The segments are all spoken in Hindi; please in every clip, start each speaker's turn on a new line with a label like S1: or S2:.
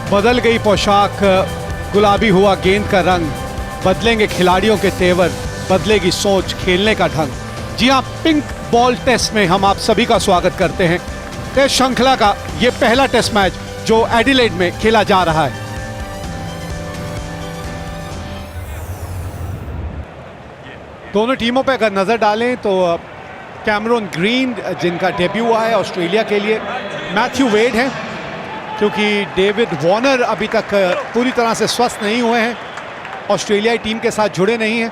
S1: बदल गई पोशाक, गुलाबी हुआ गेंद का रंग, बदलेंगे खिलाड़ियों के तेवर, बदलेगी सोच, खेलने का ढंग। जी हाँ, पिंक बॉल टेस्ट में हम आप सभी का स्वागत करते हैं। टेस्ट श्रृंखला का ये पहला टेस्ट मैच जो एडिलेड में खेला जा रहा है। दोनों टीमों पर अगर नजर डालें तो कैमरून ग्रीन जिनका डेब्यू हुआ है ऑस्ट्रेलिया के लिए, मैथ्यू वेड हैं क्योंकि डेविड वॉर्नर अभी तक पूरी तरह से स्वस्थ नहीं हुए हैं, ऑस्ट्रेलियाई टीम के साथ जुड़े नहीं हैं।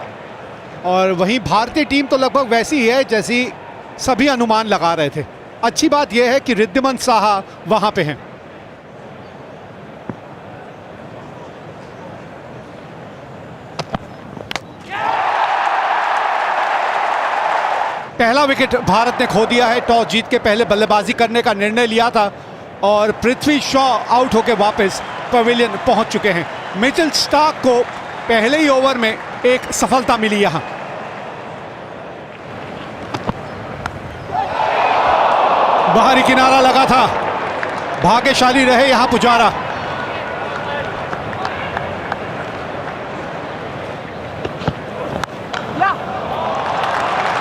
S1: और वहीं भारतीय टीम तो लगभग वैसी ही है जैसी सभी अनुमान लगा रहे थे। अच्छी बात यह है कि रिद्धिमान साहा वहां पे हैं। पहला विकेट भारत ने खो दिया है। टॉस जीत के पहले बल्लेबाजी करने का निर्णय लिया था और पृथ्वी शॉ आउट होकर वापस पवेलियन पहुंच चुके हैं। मिचेल स्टार्क को पहले ही ओवर में एक सफलता मिली यहां। बाहरी किनारा लगा था, भाग्यशाली रहे यहां पुजारा।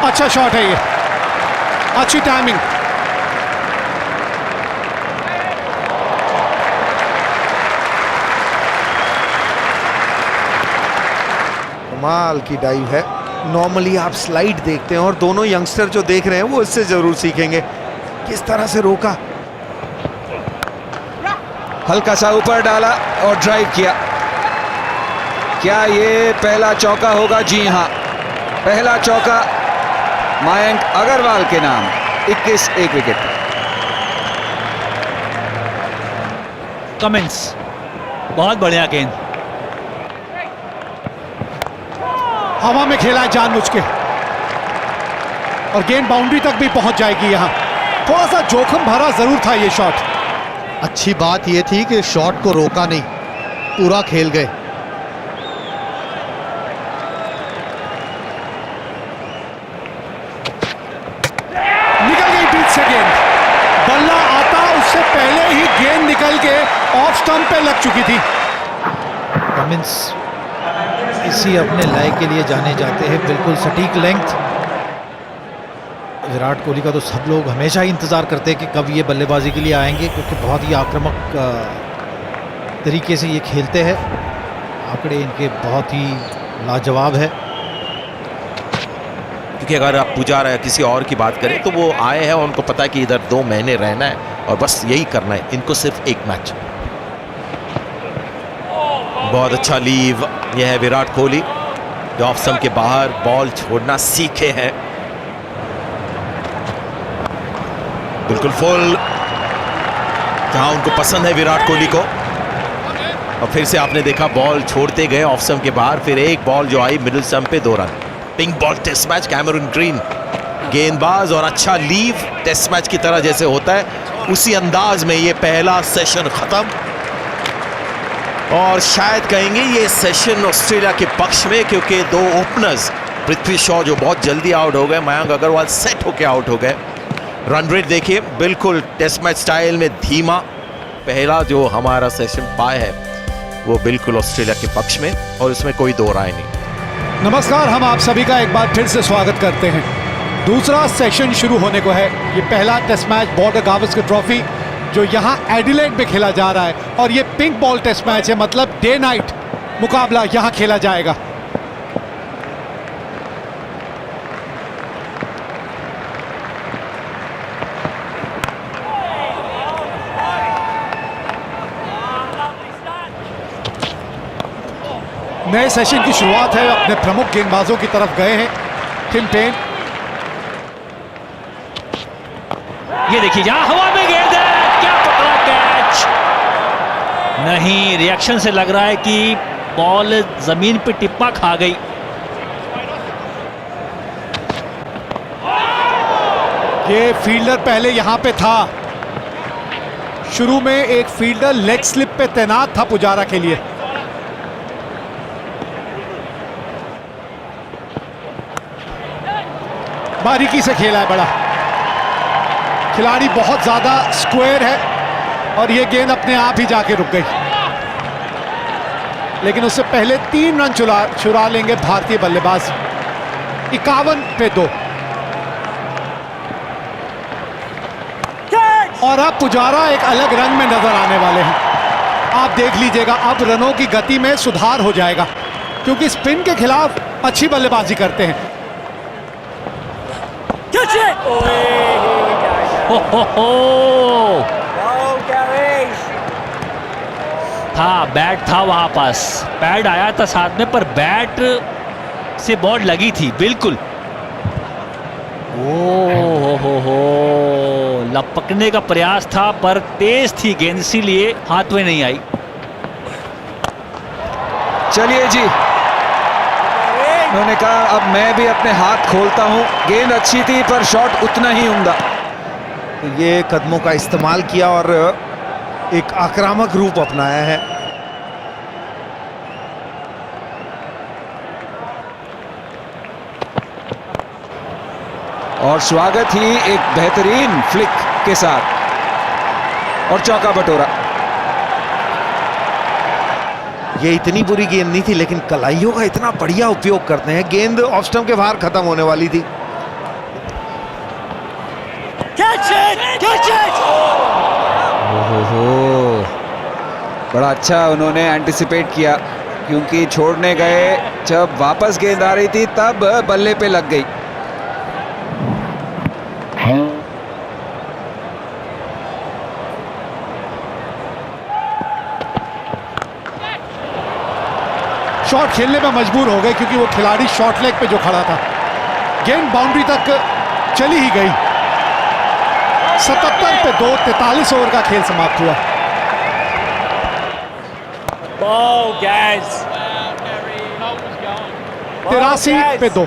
S1: अच्छा शॉट है ये, अच्छी टाइमिंग।
S2: कमाल की डाइव है। नॉर्मली आप स्लाइड देखते हैं और दोनों यंगस्टर जो देख रहे हैं वो इससे जरूर सीखेंगे। किस तरह से रोका,
S3: हल्का सा ऊपर डाला और ड्राइव किया। क्या ये पहला चौका होगा? जी हां, पहला चौका मयंक अग्रवाल के नाम। 21 एक विकेट।
S4: कमिंस बहुत बढ़िया गेंद,
S1: हवा में खेला जानबूझ के और गेंद बाउंड्री तक भी पहुंच जाएगी। यहां थोड़ा सा जोखिम भरा जरूर था ये शॉट।
S5: अच्छी बात यह थी कि शॉट को रोका नहीं, पूरा खेल गए।
S1: निकल गई बीच से गेंद, बल्ला आता उससे पहले ही गेंद निकल के ऑफ स्टंप पे लग चुकी थी।
S5: कमिंस इसी अपने लय के लिए जाने जाते हैं, बिल्कुल सटीक लेंथ। विराट कोहली का तो सब लोग हमेशा ही इंतज़ार करते हैं कि कब ये बल्लेबाजी के लिए आएंगे, क्योंकि बहुत ही आक्रामक तरीके से ये खेलते हैं। आंकड़े इनके बहुत ही लाजवाब है।
S6: क्योंकि अगर आप पुजारा या किसी और की बात करें तो वो आए हैं और उनको पता है कि इधर 2 महीने रहना है और बस यही करना है इनको, सिर्फ एक मैच। बहुत अच्छा लीव। यह है विराट कोहली जो ऑफ स्टंप के बाहर बॉल छोड़ना सीखे हैं। बिल्कुल फुल, जहां उनको पसंद है विराट कोहली को। और फिर से आपने देखा बॉल छोड़ते गए ऑफ स्टंप के बाहर, फिर एक बॉल जो आई मिडिल स्टंप पे 2 run. Pink ball test match, Cameron Green गेंदबाज और अच्छा लीव। टेस्ट मैच की तरह जैसे होता है उसी अंदाज में ये पहला सेशन खत्म। और शायद कहेंगे ये सेशन ऑस्ट्रेलिया के पक्ष में, क्योंकि 2 ओपनर्स पृथ्वी शॉ जो बहुत जल्दी आउट हो गए, मयंक अग्रवाल सेट होकर आउट हो गए। रन रेट देखिए, बिल्कुल टेस्ट मैच स्टाइल में धीमा। पहला जो हमारा सेशन पाए है वो बिल्कुल ऑस्ट्रेलिया के पक्ष में, और इसमें कोई 2 राय नहीं।
S1: नमस्कार, हम आप सभी का एक बार फिर से स्वागत करते हैं। दूसरा सेशन शुरू होने को है। ये पहला test match Border Gavaskar trophy जो यहाँ एडिलेड में खेला जा रहा है, और ये पिंक बॉल टेस्ट मैच है, मतलब डे नाइट मुकाबला यहाँ खेला जाएगा। नए सेशन की शुरुआत है, अपने प्रमुख गेंदबाजों की तरफ गए हैं टिम पेन।
S4: ये देखिए जहां हवा में गेंद है, क्या पकड़ा कैच। नहीं, रिएक्शन से लग रहा है कि बॉल जमीन पे टिप्पा खा गई।
S1: ये फील्डर पहले यहां पे था। शुरू में एक फील्डर लेग स्लिप पे तैनात था पुजारा के लिए। बारीकी से खेला है बड़ा खिलाड़ी, बहुत ज्यादा स्क्वायर है और ये गेंद अपने आप ही जाके रुक गई। लेकिन उससे पहले 3 रन चुरा लेंगे भारतीय बल्लेबाज। 51 पे 2। और अब पुजारा एक अलग रंग में नजर आने वाले हैं। आप देख लीजिएगा, अब रनों की गति में सुधार हो जाएगा क्योंकि स्पिन के खिलाफ अच्छी बल्लेबाजी करते हैं।
S4: था बैट था वहां पास, पैड आया था साथ में, पर बैट से बॉल लगी थी बिल्कुल। ओ हो लपकने का प्रयास था पर तेज थी गेंद, इसीलिए हाथ में नहीं आई।
S3: चलिए जी, उन्होंने कहा अब मैं भी अपने हाथ खोलता हूं। गेंद अच्छी थी पर शॉट उतना ही उम्दा।
S2: ये कदमों का इस्तेमाल किया और एक आक्रामक रूप अपनाया है।
S3: और स्वागत ही एक बेहतरीन फ्लिक के साथ और चौका बटोरा।
S2: ये इतनी बुरी गेंद नहीं थी लेकिन कलाइयों का इतना बढ़िया उपयोग करते हैं। गेंद ऑफ स्टंप के बाहर खत्म होने वाली थी।
S3: ओहो, बड़ा अच्छा उन्होंने एंटिसिपेट किया क्योंकि छोड़ने गए, जब वापस गेंद आ रही थी तब बल्ले पे लग गई।
S1: शॉट खेलने में मजबूर हो गए क्योंकि वो खिलाड़ी शॉर्ट लेग पे जो खड़ा था। गेंद बाउंड्री तक चली ही गई। 77 पे 2, 43 ओवर का खेल समाप्त हुआ। 83 पे 2।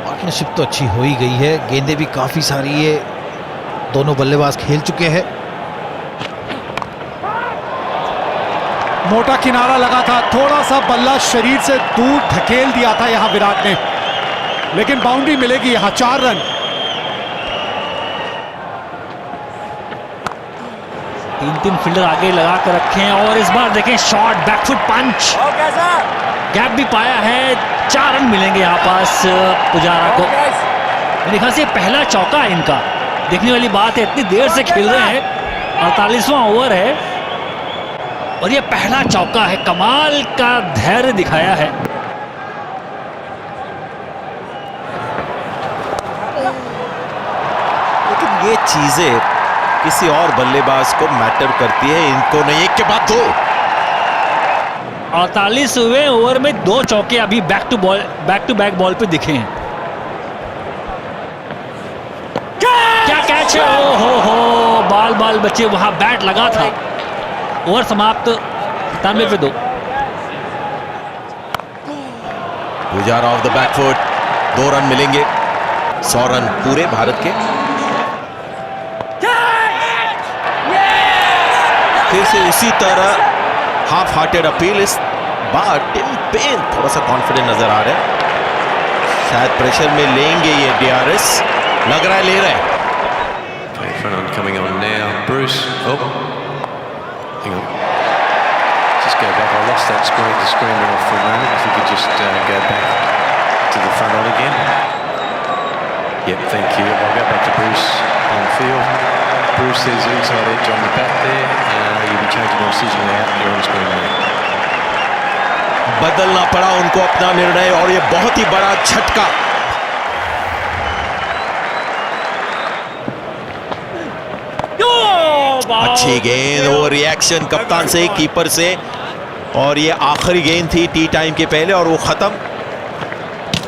S5: पार्टनरशिप तो अच्छी हो ही गई है, गेंदें भी काफी सारी ये दोनों बल्लेबाज खेल चुके हैं।
S1: मोटा किनारा लगा था, थोड़ा सा बल्ला शरीर से दूर धकेल दिया था यहां विराट ने, लेकिन बाउंड्री मिलेगी यहां। 4 रन।
S4: 3 फील्डर आगे लगा कर रखे हैं और इस बार देखें शॉट, बैकफुट पंच, गैप भी पाया है। 4 रन मिलेंगे यहाँ पास पुजारा को। मेरे ख्याल से पहला चौका है इनका। देखने वाली बात है, इतनी देर से खेल रहे हैं, 48वां ओवर है और ये पहला चौका है। कमाल का धैर्य दिखाया है।
S6: लेकिन ये चीजें किसी और बल्लेबाज को मैटर करती है, इनको नहीं। एक के बाद 2।
S4: 48वें ओवर में 2 चौके अभी बैक टू बैक बॉल पे दिखे हैं। क्या कैच है! ओ हो बाल बचे, वहां बैट लगा था। ओवर समाप्त 97 पे 2।
S6: Pujara off the back foot, 2 run मिलेंगे। 100 रन पूरे भारत के। फिर से उसी तरह हाफ हार्टेड अपील। इस बार टिम पेन थोड़ा सा कॉन्फिडेंट नजर आ रहे हैं, शायद प्रेशर में लेंगे ये डीआरएस, लग रहा है ले रहे हैं।
S7: Coming on now, Bruce. Oh, hang on. Just go back. I lost that screen. The screen went off for a moment. If you could just go back to the front on again. Yep, thank you. I'll go back to Bruce on field. Bruce says inside edge on the back there. You'll be changing your decision out. You're on screen now.
S6: बदलना पड़ा उनको अपना निर्णय और ये बहुत ही बड़ा झटका। अच्छी गेंद और रिएक्शन कप्तान से, कीपर से, और ये आखिरी गेंद थी टी टाइम के पहले और वो खत्म।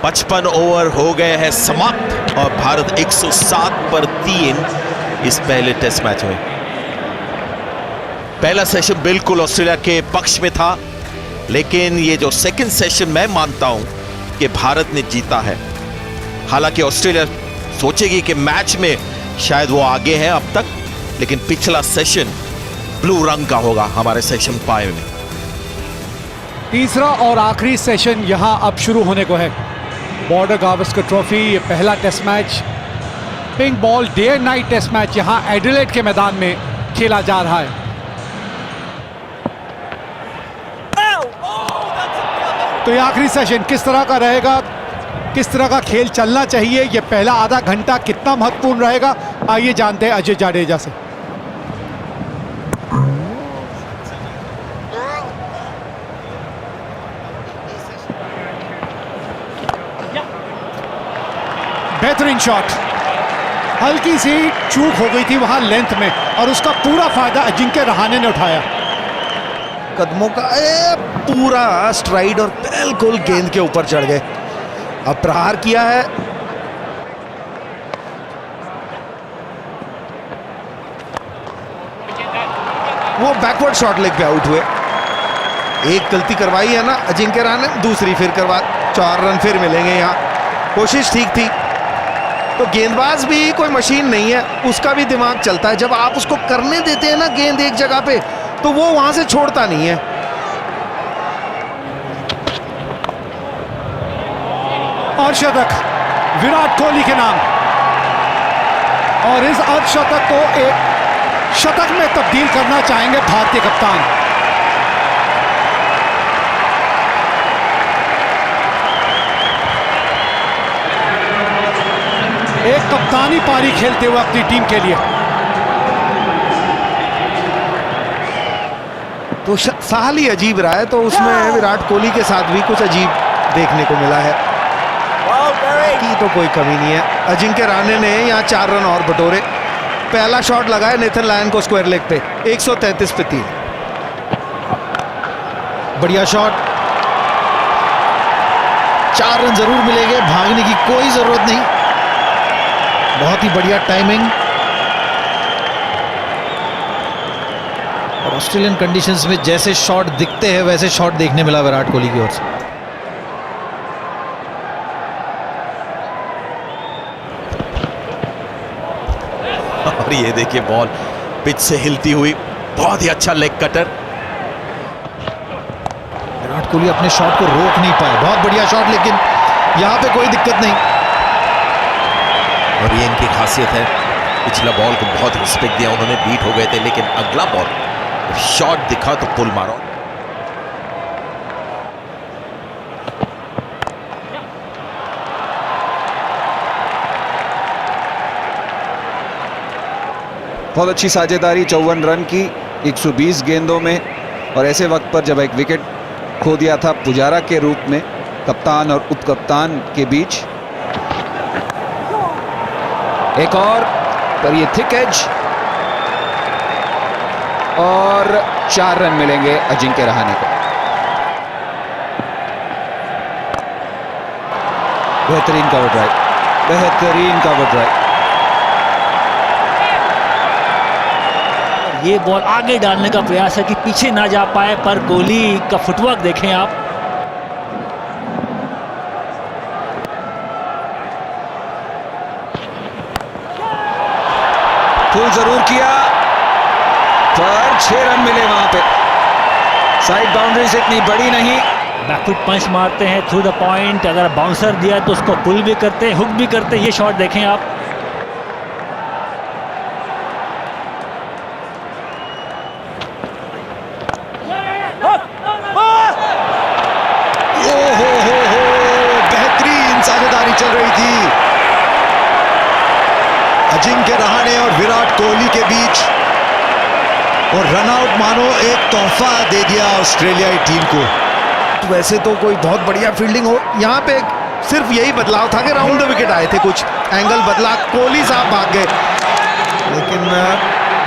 S6: 55 ओवर हो गए हैं समाप्त और भारत 107 पर 3 इस पहले टेस्ट मैच में। पहला सेशन बिल्कुल ऑस्ट्रेलिया के पक्ष में था, लेकिन ये जो सेकंड सेशन मैं मानता हूं कि भारत ने जीता है। हालांकि ऑस्ट्रेलिया सोचेगी कि मैच में शायद वो आगे हैं अब तक, लेकिन पिछला सेशन ब्लू रंग का होगा हमारे सेशन 5 में।
S1: तीसरा और आखिरी सेशन यहां अब शुरू होने को है। बॉर्डर गावस्कर ट्रॉफी, ये पहला test match, pink ball day and night test match यहां एडिलेड के मैदान में खेला जा रहा है। तो ये आखिरी सेशन किस तरह का रहेगा, किस तरह का खेल चलना चाहिए, ये पहला आधा घंटा कितना महत्वपूर्ण रहेगा, आइए जानते हैं अजय जाडेजा से। बेहतरीन शॉट, हल्की सी चूक हो गई थी वहां लेंथ में और उसका पूरा फायदा अजिंक्य रहाणे ने उठाया।
S2: कदमों का पूरा स्ट्राइड और बिल्कुल गेंद के ऊपर चढ़ गए। अब प्रहार किया है, वो बैकवर्ड शॉट लेग पे आउट हुए। एक गलती करवाई है ना अजिंक्य रहाणे, दूसरी फिर करवा, 4 रन फिर मिलेंगे यहाँ। कोशिश ठीक थी, तो गेंदबाज भी कोई मशीन नहीं है, उसका भी दिमाग चलता है। जब आप उसको करने देते हैं ना गेंद एक जगह पे, तो वो वहां से छोड़ता नहीं है।
S1: और शतक विराट कोहली के नाम, और इस अर्धशतक को एक शतक में तब्दील करना चाहेंगे भारतीय कप्तान। एक कप्तानी पारी खेलते हुए अपनी टीम के लिए।
S2: तो साल ही अजीब रहा है, तो उसमें विराट कोहली के साथ भी कुछ अजीब देखने को मिला है। की तो कोई कमी नहीं है। अजिंक्य रहाणे ने यहाँ 4 रन और बटोरे। पहला शॉट लगाया नेथन लायन को स्क्वायर लेग पे, 133 पे 3।
S5: बढ़िया शॉट, 4 रन जरूर मिलेंगे, भागने की कोई जरूरत नहीं। बहुत ही बढ़िया टाइमिंग, और ऑस्ट्रेलियन कंडीशंस में जैसे शॉट दिखते हैं वैसे शॉट देखने मिला विराट कोहली की ओर से।
S6: और ये देखिए बॉल पिच से हिलती हुई, बहुत ही अच्छा लेग कटर।
S5: विराट कोहली अपने शॉट को रोक नहीं पाए, बहुत बढ़िया शॉट, लेकिन यहां पे कोई दिक्कत नहीं।
S6: और ये इनकी खासियत है, पिछला बॉल को बहुत रिस्पेक्ट दिया उन्होंने, बीट हो गए थे, लेकिन अगला बॉल शॉट दिखा तो पुल मारो।
S3: बहुत अच्छी साझेदारी 54 रन की 120 गेंदों में, और ऐसे वक्त पर जब एक विकेट खो दिया था पुजारा के रूप में कप्तान और उप कप्तान के बीच। एक और पर ये थिक एज, और 4 रन मिलेंगे अजिंक्य रहाणे को। बेहतरीन कवर ड्राइव, बेहतरीन कवर ड्राइव।
S4: ये बॉल आगे डालने का प्रयास है कि पीछे ना जा पाए, पर कोहली का फुटवर्क देखें आप।
S3: फुल जरूर किया, पर 6 रन मिले वहां पे। साइड बाउंड्रीज इतनी बड़ी नहीं।
S4: बैकफुट पंच मारते हैं थ्रू द पॉइंट, अगर बाउंसर दिया तो उसको पुल भी करते हैं, हुक भी करते हैं। ये शॉट देखें आप।
S5: बेहतरीन साझेदारी चल रही थी अजिंक्य रहाणे और विराट कोहली के बीच, और रनआउट मानो एक तोहफा दे दिया ऑस्ट्रेलियाई टीम को।
S2: तो वैसे तो कोई बहुत बढ़िया फील्डिंग हो, यहाँ पे सिर्फ यही बदलाव था कि राउंड द विकेट आए थे, कुछ एंगल बदला, कोहली साहब भाग गए, लेकिन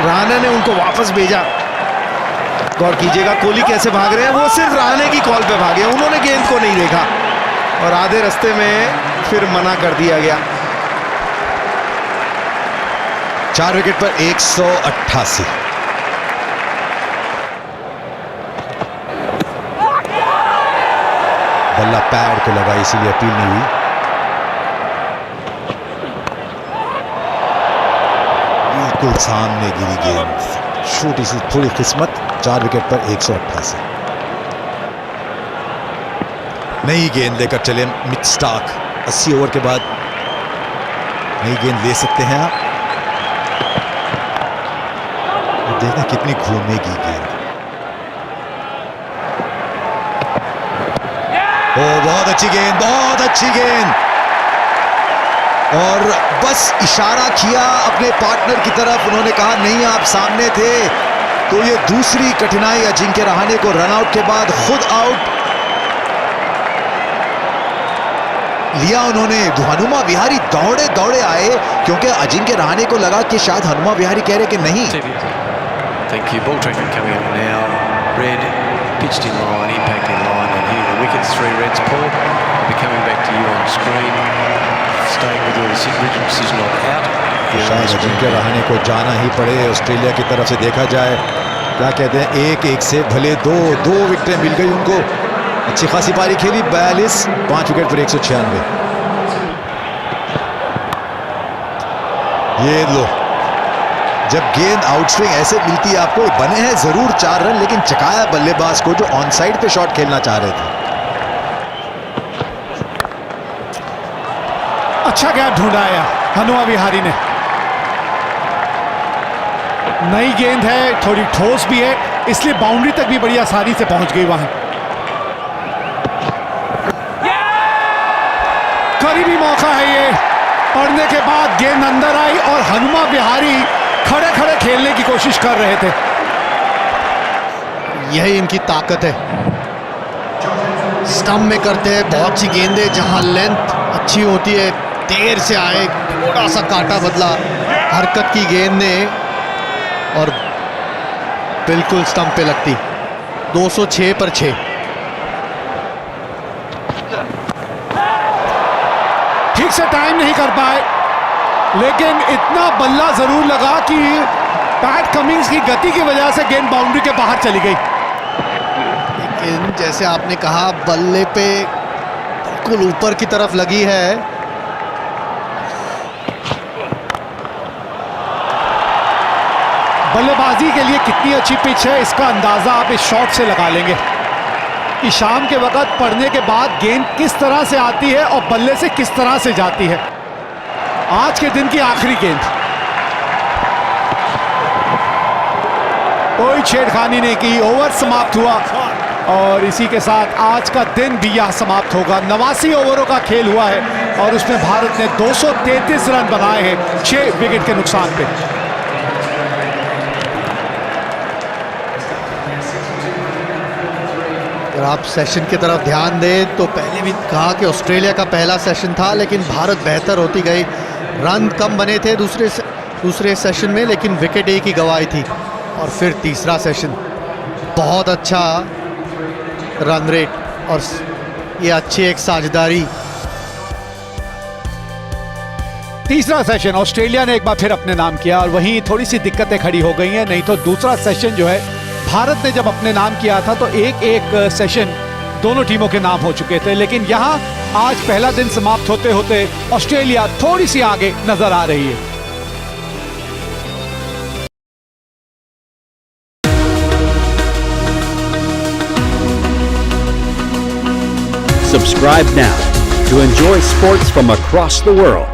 S2: रहाणे ने उनको वापस भेजा। गौर कीजिएगा कोहली कैसे भाग रहे हैं, वो सिर्फ रहाणे की कॉल पे भागे, उन्होंने गेंद को नहीं देखा, और आधे रास्ते में फिर मना कर दिया गया।
S5: 4 विकेट पर 188। बल्ला पैड को लगा, इसीलिए अपील नहीं हुई। बिल्कुल सामने गिरी गेंद, छोटी सी थोड़ी किस्मत। 4 विकेट पर 188। नई गेंद लेकर चले मिच स्टार्क। 80 ओवर के बाद नई गेंद ले सकते हैं आप। देखना कितनी घूमेगी गेंद।
S2: ओ बहुत अच्छी गेंद, बहुत अच्छी गेंद, और बस इशारा किया अपने पार्टनर की तरफ, उन्होंने कहा नहीं आप सामने थे। तो ये दूसरी कठिनाई अजिंक्य रहाणे को रनआउट के बाद खुद आउट लिया उन्होंने। हनुमा विहारी दौड़े दौड़े आए क्योंकि अजिंक्य रहाणे को लगा कि शायद हनुमा विहारी कह रहे कि नहीं।
S7: Thank you. Ball tracking coming up now. Red pitched in line, impact in line, and here the wickets. 3 reds. Paul, I'll be coming back to you on screen. Staying with your original decision of out.
S2: शायद अजिंक्य रहाणे को जाना ही पड़े। ऑस्ट्रेलिया की तरफ से देखा जाए, क्या कहते हैं, 1-1 से भले दो विकेटें मिल गई उनको। अच्छी खासी पारी खेली, 42, 5 विकेट पर 196। ये लो, जब गेंद आउटस्विंग ऐसे मिलती है आपको, बने हैं जरूर 4 रन, लेकिन चकाया बल्लेबाज को जो ऑन साइड पे शॉट खेलना चाह रहे थे।
S1: अच्छा गैप ढूंढाया हनुमा विहारी ने। नई गेंद है, थोड़ी ठोस भी है, इसलिए बाउंड्री तक भी बड़ी आसानी से पहुंच गई वहां। करीबी मौका है ये, पड़ने के बाद गेंद अंदर आई और हनुमा विहारी खड़े खड़े खेलने की कोशिश कर रहे थे।
S5: यही इनकी ताकत है, स्टंप में करते हैं बहुत सी गेंदें, जहां लेंथ अच्छी होती है, देर से आए, थोड़ा सा काटा बदला हरकत की गेंद ने और बिल्कुल स्टंप पे लगती। 206 पर 6।
S1: ठीक से टाइम नहीं कर पाए, लेकिन इतना बल्ला जरूर लगा कि पैट कमिंस की गति की वजह से गेंद बाउंड्री के बाहर चली गई।
S5: लेकिन जैसे आपने कहा, बल्ले पे बिल्कुल ऊपर की तरफ लगी है।
S1: बल्लेबाजी के लिए कितनी अच्छी पिच है, इसका अंदाजा आप इस शॉट से लगा लेंगे कि शाम के वक्त पड़ने के बाद गेंद किस तरह से आती है और बल्ले से किस तरह से जाती है। आज के दिन की आखिरी गेंद, कोई छेड़खानी नहीं की, ओवर समाप्त हुआ और इसी के साथ आज का दिन भी यह समाप्त होगा। 89 ओवरों का खेल हुआ है और उसमें भारत ने 233 रन बनाए हैं 6 विकेट के नुकसान पे।
S5: अगर आप सेशन की तरफ ध्यान दें तो पहले भी कहा कि ऑस्ट्रेलिया का पहला सेशन था, लेकिन भारत बेहतर होती गई। रन कम बने थे दूसरे सेशन में, लेकिन विकेट एक ही गंवाई थी। और फिर तीसरा सेशन बहुत अच्छा रन रेट और ये अच्छी एक साझेदारी।
S1: तीसरा सेशन ऑस्ट्रेलिया ने एक बार फिर अपने नाम किया और वहीं थोड़ी सी दिक्कतें खड़ी हो गई हैं। नहीं तो दूसरा सेशन जो है भारत ने जब अपने नाम किया था तो एक सेशन दोनों टीमों के नाम हो चुके थे, लेकिन यहां आज पहला दिन समाप्त होते होते ऑस्ट्रेलिया थोड़ी सी आगे नजर आ रही है।
S8: Subscribe now to enjoy sports from across the world.